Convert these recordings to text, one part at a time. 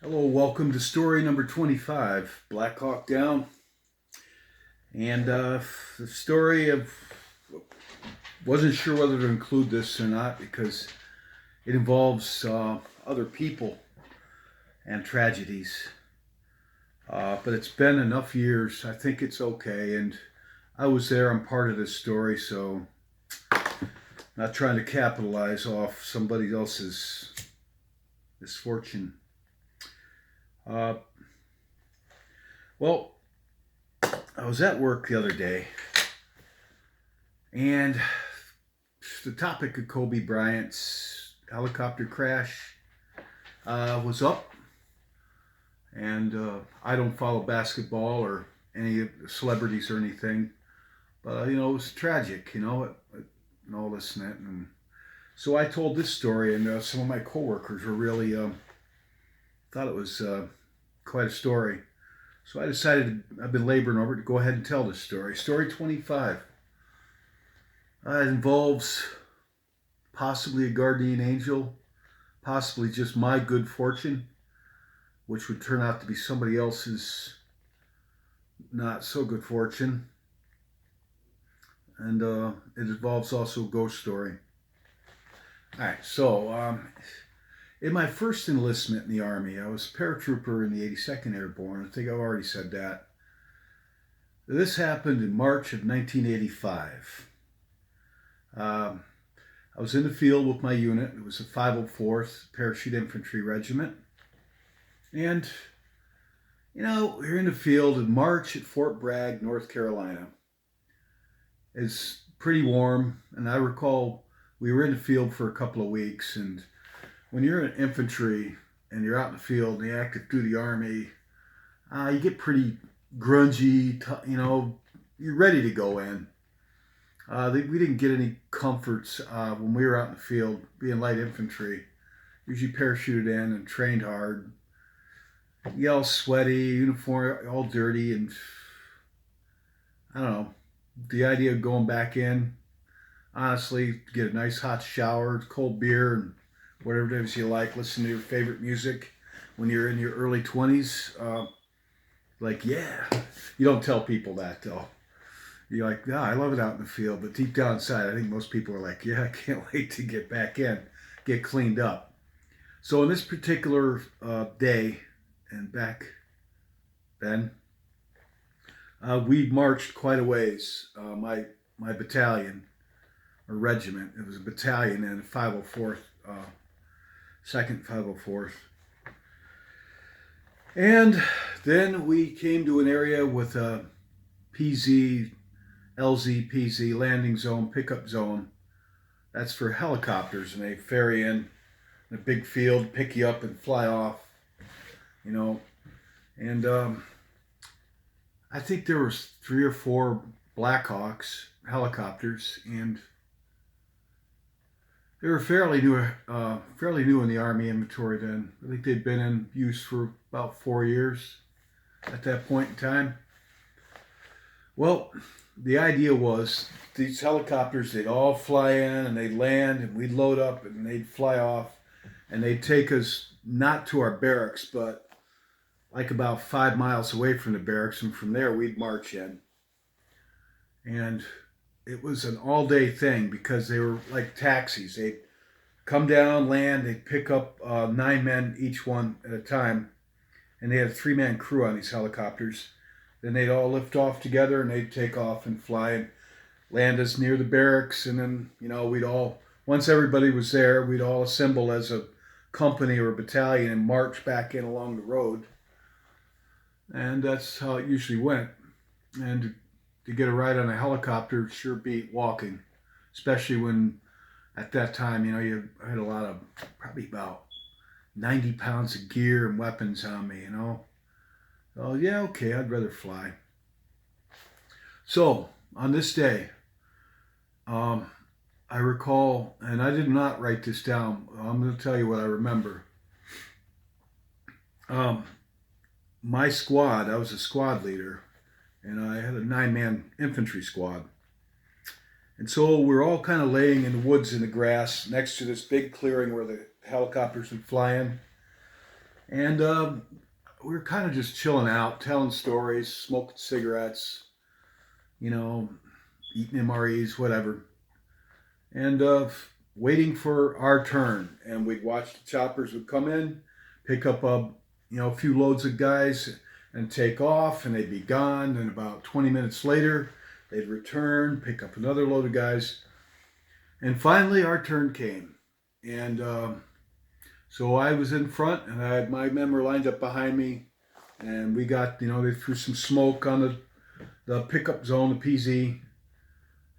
Hello, welcome to story number 25, Blackhawk Down. And the story of, wasn't sure whether to include this or not because it involves other people and tragedies. But it's been enough years, I think it's okay. And I was there, I'm part of this story, so not trying to capitalize off somebody else's misfortune. Uh, well, I was at work the other day, and the topic of Kobe Bryant's helicopter crash was up. And I don't follow basketball or any celebrities or anything, but it was tragic, and all this and that. And so I told this story, and some of my coworkers were really thought it was quite a story. So I decided, I've been laboring over it, to go ahead and tell this story. Story 25. It involves possibly a guardian angel, possibly just my good fortune, which would turn out to be somebody else's not so good fortune. And it involves also a ghost story. All right, so in my first enlistment in the Army, I was a paratrooper in the 82nd Airborne. I think I've already said that. This happened in March of 1985. I was in the field with my unit. It was the 504th Parachute Infantry Regiment. And, we were in the field in March at Fort Bragg, North Carolina. It's pretty warm, and I recall we were in the field for a couple of weeks. And when you're in infantry and you're out in the field and you're active duty Army, you get pretty grungy, you're ready to go in. We didn't get any comforts when we were out in the field, being light infantry. Usually parachuted in and trained hard. You all sweaty, uniform all dirty, and I don't know. The idea of going back in, honestly, get a nice hot shower, cold beer, and whatever it is you like, listen to your favorite music when you're in your early 20s. Yeah. You don't tell people that, though. You're like, yeah, I love it out in the field. But deep down inside, I think most people are like, yeah, I can't wait to get back in, get cleaned up. So on this particular day, and back then, we marched quite a ways. My battalion, or regiment, it was a battalion in 504th, 2nd 504th. And then we came to an area with a PZ, LZ, PZ, landing zone, pickup zone. That's for helicopters, and they ferry in a big field, pick you up, and fly off. And I think there was 3 or 4 Blackhawks helicopters, and they were fairly new in the Army inventory then. I think they'd been in use for about 4 years at that point in time. Well, the idea was these helicopters, they'd all fly in and they'd land and we'd load up and they'd fly off and they'd take us not to our barracks, but like about 5 miles away from the barracks, and from there we'd march in. And it was an all-day thing because they were like taxis. They'd come down, land, they'd pick up 9 men each one at a time, and they had a 3-man crew on these helicopters. Then they'd all lift off together and they'd take off and fly and land us near the barracks. And then, we'd all, once everybody was there, we'd all assemble as a company or a battalion and march back in along the road. And that's how it usually went. And to get a ride on a helicopter sure beat walking, especially when at that time, you had a lot of, probably about 90 pounds of gear and weapons on me, Oh, yeah, okay, I'd rather fly. So, on this day, I recall, and I did not write this down. I'm going to tell you what I remember. My squad, I was a squad leader, and I had a 9-man infantry squad. And so we're all kind of laying in the woods in the grass next to this big clearing where the helicopters would fly in. And we were kind of just chilling out, telling stories, smoking cigarettes, you know, eating MREs, whatever, and waiting for our turn. And we'd watch the choppers would come in, pick up a few loads of guys, and take off, and they'd be gone. And about 20 minutes later, they'd return, pick up another load of guys, and finally our turn came. And so I was in front, and I had my men were lined up behind me, and we got, they threw some smoke on the pickup zone, the PZ,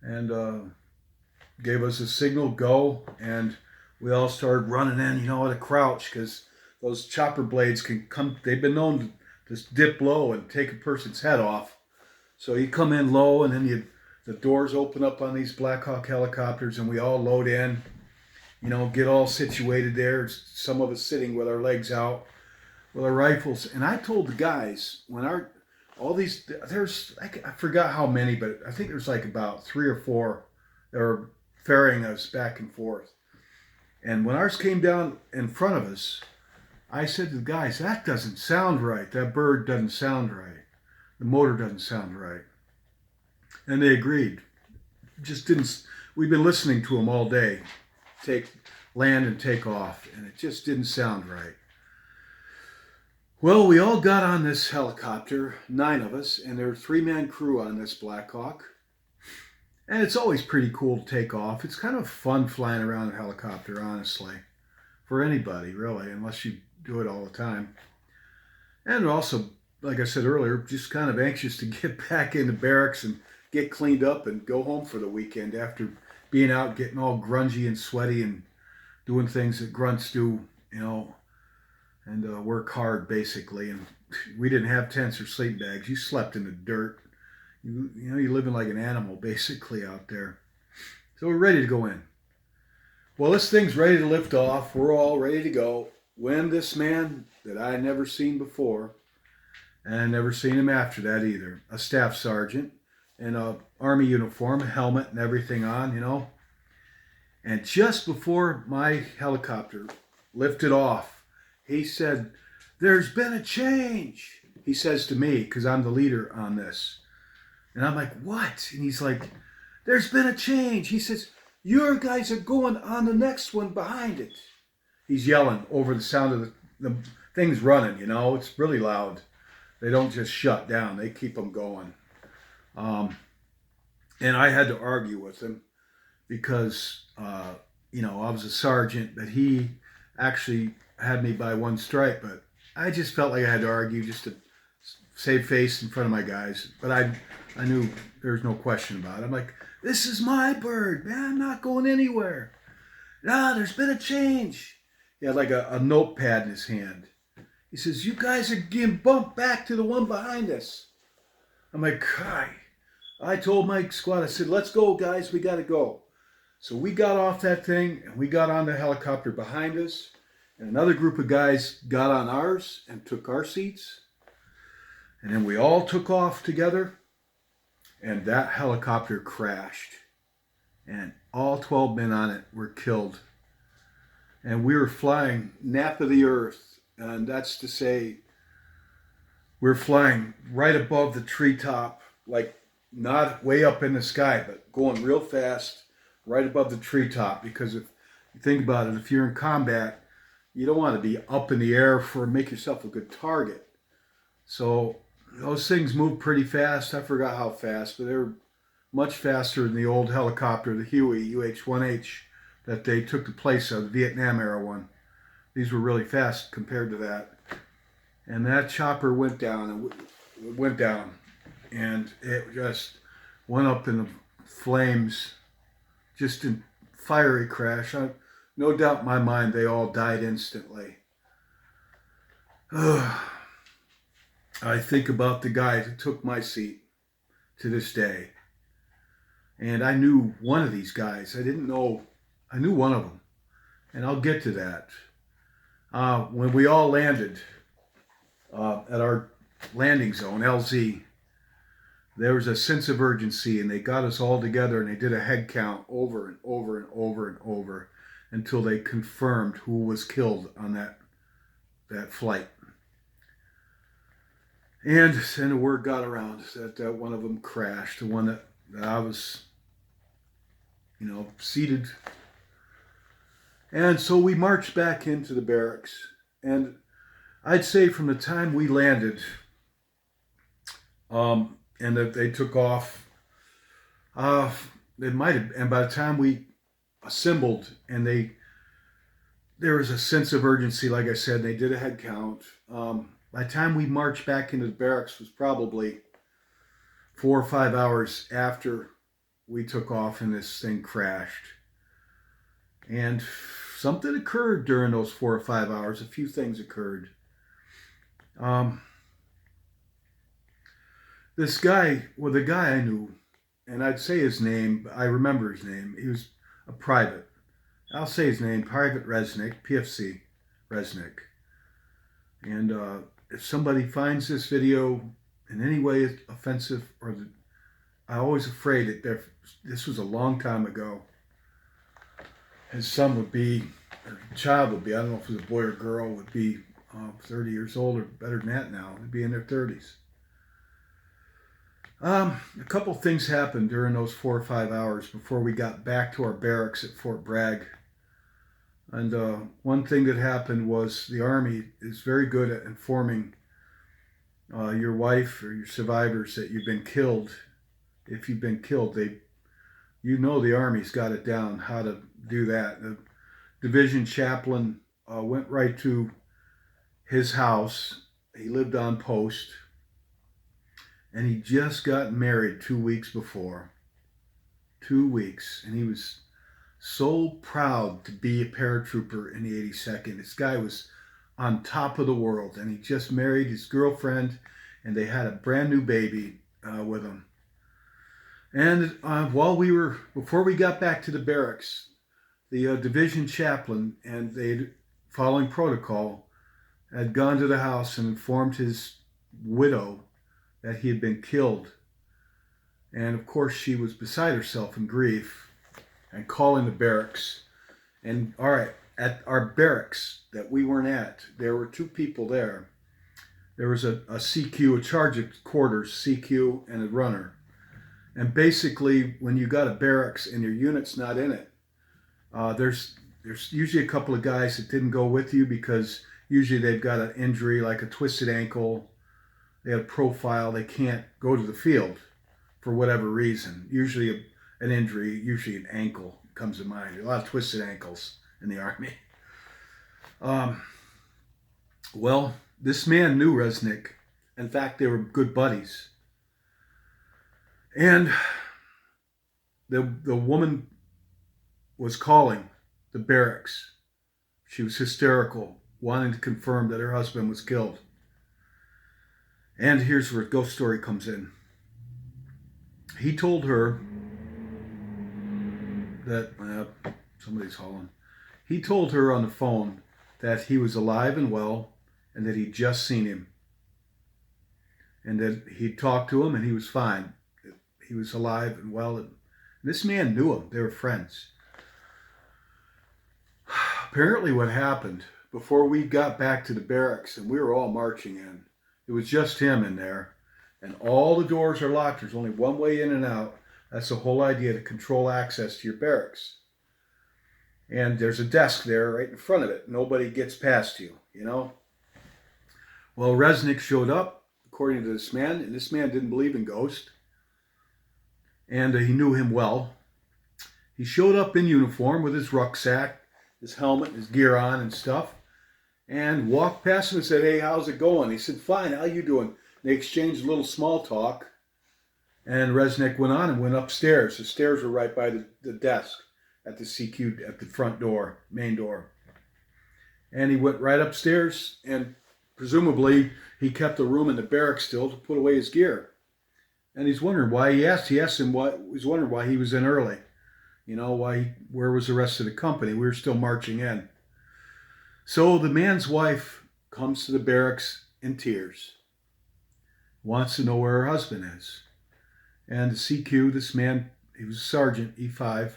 and gave us a signal, go, and we all started running in, at a crouch, because those chopper blades can come, they've been known to just dip low and take a person's head off. So you come in low, and then the doors open up on these Blackhawk helicopters, and we all load in, get all situated there. Some of us sitting with our legs out, with our rifles. And I told the guys, I forgot how many, but I think there's like about 3 or 4 that were ferrying us back and forth. And when ours came down in front of us, I said to the guys, that doesn't sound right. That bird doesn't sound right. The motor doesn't sound right. And they agreed. Just didn't. We've been listening to them all day. Land and take off, and it just didn't sound right. Well, we all got on this helicopter, 9 of us, and there were 3-man crew on this Blackhawk. And it's always pretty cool to take off. It's kind of fun flying around a helicopter, honestly, for anybody, really, unless you do it all the time. And also, like I said earlier, just kind of anxious to get back into barracks and get cleaned up and go home for the weekend after being out, getting all grungy and sweaty and doing things that grunts do, and work hard, basically. And we didn't have tents or sleep bags. You slept in the dirt. You're living like an animal, basically, out there. So we're ready to go in. Well, this thing's ready to lift off. We're all ready to go. When this man that I had never seen before, and I never seen him after that either, a staff sergeant in a army uniform, a helmet and everything on, And just before my helicopter lifted off, he said, "There's been a change." He says to me, because I'm the leader on this. And I'm like, "What?" And he's like, "There's been a change." He says, "Your guys are going on the next one behind it." He's yelling over the sound of the things running, It's really loud. They don't just shut down. They keep them going. And I had to argue with him because, I was a sergeant, but he actually had me by 1 stripe. But I just felt like I had to argue just to save face in front of my guys. But I knew there was no question about it. I'm like, "This is my bird, man. I'm not going anywhere. No, there's been a change." He had like a notepad in his hand. He says, "You guys are getting bumped back to the one behind us." I'm like, "Hi." I told my squad, I said, "Let's go, guys. We got to go." So we got off that thing, and we got on the helicopter behind us. And another group of guys got on ours and took our seats. And then we all took off together. And that helicopter crashed. And all 12 men on it were killed. And we were flying nap of the earth. And that's to say, we're flying right above the treetop, like not way up in the sky, but going real fast right above the treetop. Because if you think about it, if you're in combat, you don't want to be up in the air make yourself a good target. So those things move pretty fast. I forgot how fast, but they were much faster than the old helicopter, the Huey UH-1H, that they took the place of, the Vietnam era one. These were really fast compared to that. And that chopper went down, and it just went up in the flames, just in fiery crash. No doubt in my mind they all died instantly. I think about the guy who took my seat to this day. And I knew one of these guys. I knew one of them. And I'll get to that. When we all landed at our landing zone, LZ, there was a sense of urgency, and they got us all together, and they did a head count over and over and over and over until they confirmed who was killed on that that flight. And then the word got around that one of them crashed, the one that I was, seated. And so we marched back into the barracks. And I'd say from the time we landed and that they took off, they might have, and by the time we assembled and there was a sense of urgency, like I said, they did a head count. By the time we marched back into the barracks was probably 4 or 5 hours after we took off and this thing crashed. And something occurred during those 4 or 5 hours. A few things occurred. This guy, well, the guy I knew, and I'd say his name, I remember his name. He was a private. I'll say his name, Private Resnick, PFC Resnick. And if somebody finds this video in any way offensive, I'm always afraid that this was a long time ago. His son would be, or child would be, I don't know if it was a boy or girl, would be 30 years old or better than that now. Would be in their 30s. A couple things happened during those 4 or 5 hours before we got back to our barracks at Fort Bragg. And one thing that happened was the Army is very good at informing your wife or your survivors that you've been killed. If you've been killed, the Army's got it down how to do that. The division chaplain went right to his house. He lived on post. And he just got married 2 weeks before. 2 weeks. And he was so proud to be a paratrooper in the 82nd. This guy was on top of the world. And he just married his girlfriend. And they had a brand new baby with him. And before we got back to the barracks, the division chaplain and they, following protocol, had gone to the house and informed his widow that he had been killed. And of course she was beside herself in grief and calling the barracks. And all right, at our barracks that we weren't at, there were 2 people there. There was a CQ, a charge of quarters, CQ, and a runner. And basically, when you got a barracks and your unit's not in it, there's usually a couple of guys that didn't go with you because usually they've got an injury like a twisted ankle. They have a profile. They can't go to the field for whatever reason. Usually an injury, usually an ankle comes to mind. A lot of twisted ankles in the Army. Well, this man knew Resnick. In fact, they were good buddies. And the woman was calling the barracks. She was hysterical, wanting to confirm that her husband was killed. And here's where a ghost story comes in. He told her that, somebody's calling. He told her on the phone that he was alive and well and that he'd just seen him. And that he'd talked to him and he was fine. He was alive and well. And this man knew him. They were friends. Apparently what happened, before we got back to the barracks and we were all marching in, it was just him in there. And all the doors are locked. There's only one way in and out. That's the whole idea, to control access to your barracks. And there's a desk there right in front of it. Nobody gets past you, Well, Resnick showed up, according to this man, and this man didn't believe in ghosts. And he knew him well. He showed up in uniform with his rucksack, his helmet, his gear on and stuff, and walked past him and said, "Hey, how's it going?" He said, "Fine, how you doing?" They exchanged a little small talk, and Resnick went on and went upstairs. The stairs were right by the desk at the CQ, at the front door, main door. And he went right upstairs, and presumably he kept the room in the barracks still to put away his gear. And he's wondering why he asked him he's wondering why he was in early. Where was the rest of the company? We were still marching in. So the man's wife comes to the barracks in tears, wants to know where her husband is. And the CQ, this man, he was a sergeant, E5,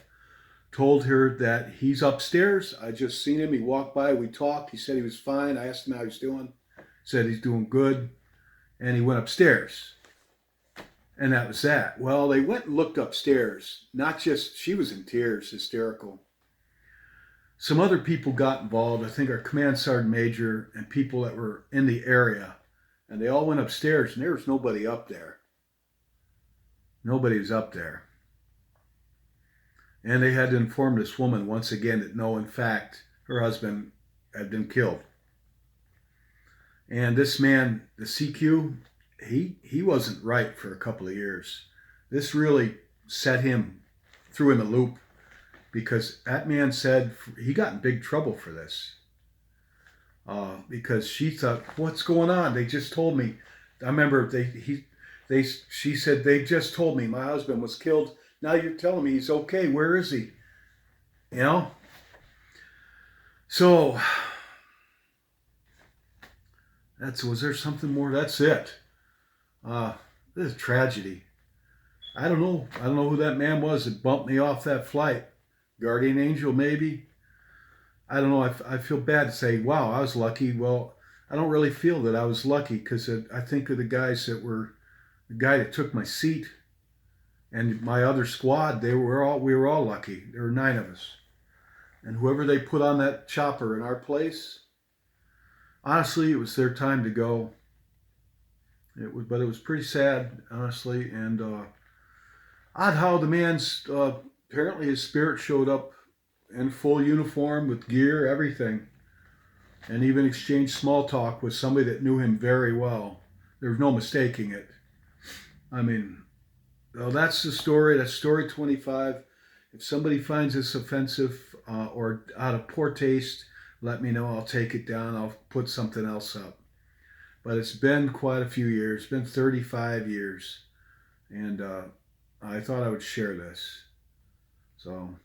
told her that he's upstairs. I just seen him. He walked by. We talked. He said he was fine. I asked him how he's doing. Said he's doing good. And he went upstairs. And that was that. Well, they went and looked upstairs. Not just, she was in tears, hysterical. Some other people got involved. I think our command sergeant major and people that were in the area. And they all went upstairs, and there was nobody up there. Nobody was up there. And they had to inform this woman once again that no, in fact, her husband had been killed. And this man, the CQ, he wasn't right for a couple of years. This really set him through in the loop, because that man said he got in big trouble for this. Because she thought, what's going on? They just told me. I remember she said, they just told me my husband was killed. Now you're telling me he's okay. Where is he? You know? So, was there something more? That's it. This is a tragedy. I don't know who that man was that bumped me off that flight. Guardian angel, maybe. I don't know. I feel bad to say, wow, I was lucky. Well, I don't really feel that I was lucky, because I think of the guys that were, the guy that took my seat and my other squad, we were all lucky. There were 9 of us. And whoever they put on that chopper in our place, honestly, it was their time to go. But it was pretty sad, honestly. And odd how the man's, apparently his spirit showed up in full uniform with gear, everything. And even exchanged small talk with somebody that knew him very well. There was no mistaking it. I mean, well, that's the story. That's story 25. If somebody finds this offensive or out of poor taste, let me know. I'll take it down. I'll put something else up. But it's been quite a few years. It's been 35 years. And I thought I would share this. So,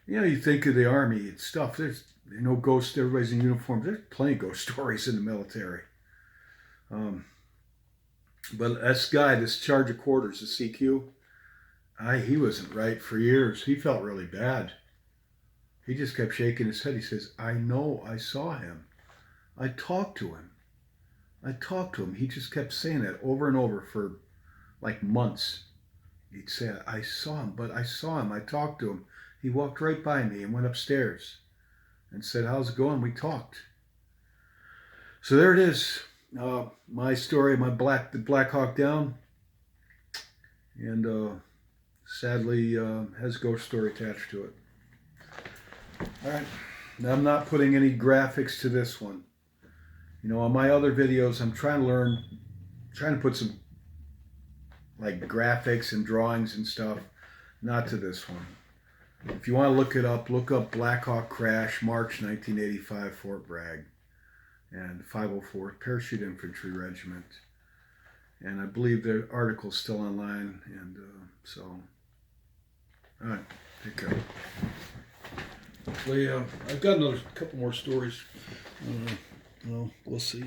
you think of the Army and stuff. There's ghosts. Everybody's in uniform. There's plenty of ghost stories in the military. But this charge of quarters, the CQ, he wasn't right for years. He felt really bad. He just kept shaking his head. He says, I know, I saw him. I talked to him. He just kept saying that over and over for like months. He'd say, I saw him, I talked to him. He walked right by me and went upstairs and said, how's it going? We talked. So there it is. My story, the Blackhawk Down. And sadly has a ghost story attached to it. All right. Now, I'm not putting any graphics to this one. On my other videos, I'm trying to put some like graphics and drawings and stuff. Not to this one. If you want to look it up, look up Blackhawk Crash, March 1985, Fort Bragg, and 504th Parachute Infantry Regiment. And I believe the article's still online. And so, all right, take care. Hopefully, I've got another couple more stories. Well, we'll see.